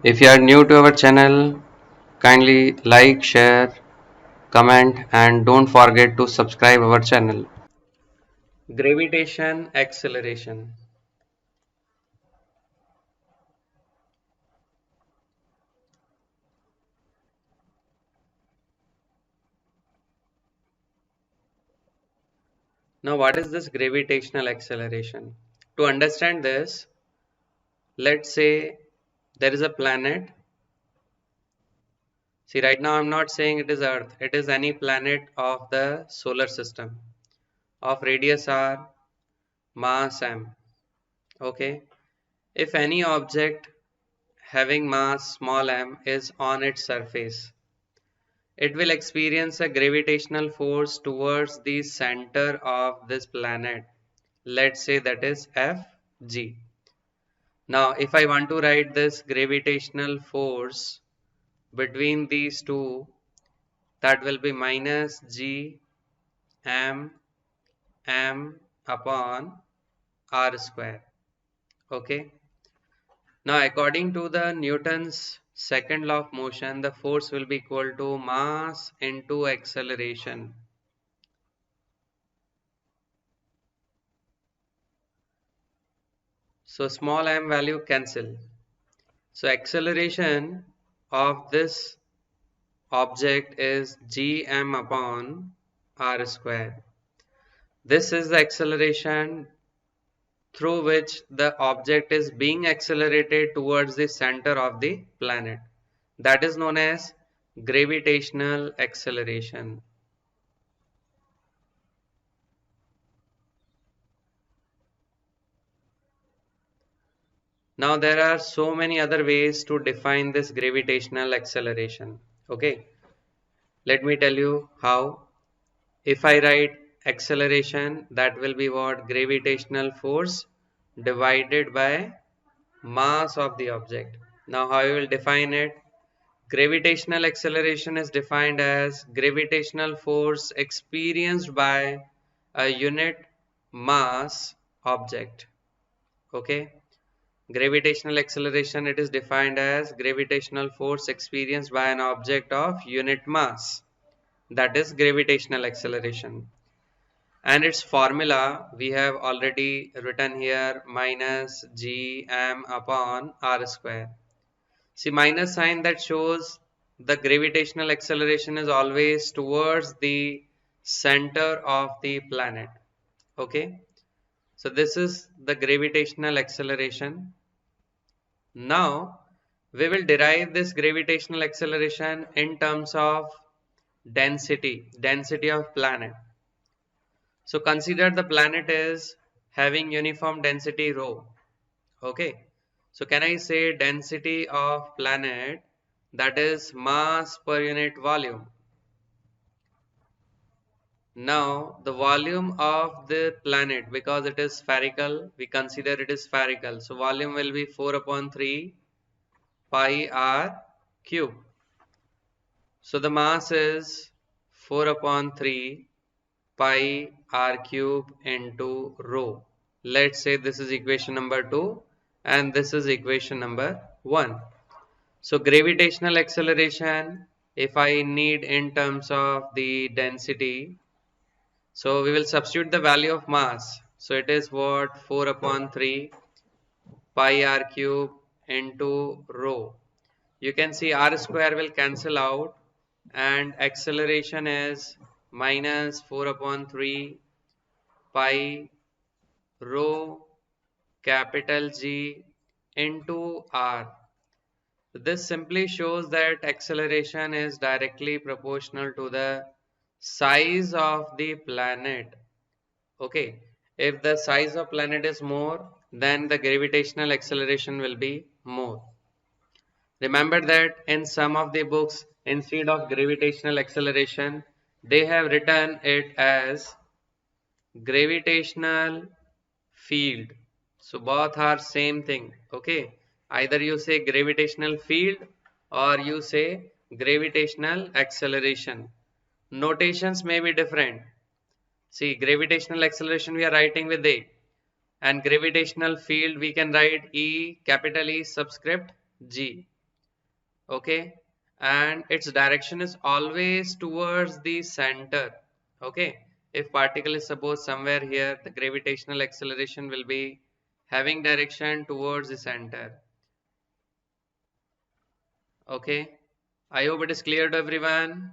If you are new to our channel, kindly like, share, comment, and don't forget to subscribe our channel. Gravitation acceleration. Now, what is this gravitational acceleration? To understand this, let's say there is a planet. See, right now I'm not saying it is Earth, it is any planet of the solar system of radius r, mass m. Okay, if any object having mass small m is on its surface, it will experience a gravitational force towards the center of this planet. Let's say that is Fg. Now, if I want to write this gravitational force between these two, that will be minus G m m upon r square. Okay. Now, according to the Newton's second law of motion, the force will be equal to mass into acceleration. So small m value cancel. So acceleration of this object is gm upon r square. This is the acceleration through which the object is being accelerated towards the center of the planet. That is known as gravitational acceleration. Now there are so many other ways to define this gravitational acceleration. Okay, let me tell you how. If I write acceleration, that will be what? Gravitational force divided by mass of the object. Now how you will define it? Gravitational acceleration is defined as gravitational force experienced by a unit mass object. Okay. Gravitational acceleration, it is defined as gravitational force experienced by an object of unit mass. That is gravitational acceleration. And its formula we have already written here, minus gm upon r square. See, minus sign, that shows the gravitational acceleration is always towards the center of the planet. Okay, so this is the gravitational acceleration. Now we will derive this gravitational acceleration in terms of density of planet. So consider the planet is having uniform density rho. Okay. So can I say density of planet, that is mass per unit volume. Now the volume of the planet, because it is spherical, we consider it is spherical. So volume will be 4 upon 3 pi r cube. So the mass is 4 upon 3 pi r cube into rho. Let's say this is equation number 2 and this is equation number 1. So gravitational acceleration, if I need in terms of the density, so we will substitute the value of mass. So it is what? 4 upon 3 pi r cube into rho. You can see r square will cancel out and acceleration is minus 4 upon 3 pi rho capital G into r. This simply shows that acceleration is directly proportional to the size of the planet. Okay, if the size of planet is more, then the gravitational acceleration will be more. Remember that in some of the books, instead of gravitational acceleration, they have written it as gravitational field. So both are same thing. Okay, either you say gravitational field or you say gravitational acceleration. Notations may be different. See, gravitational acceleration we are writing with A, and gravitational field we can write E, capital E subscript G. okay, and its direction is always towards the center, okay. If particle is suppose somewhere here, the gravitational acceleration will be having direction towards the center, okay. I hope it is clear to everyone.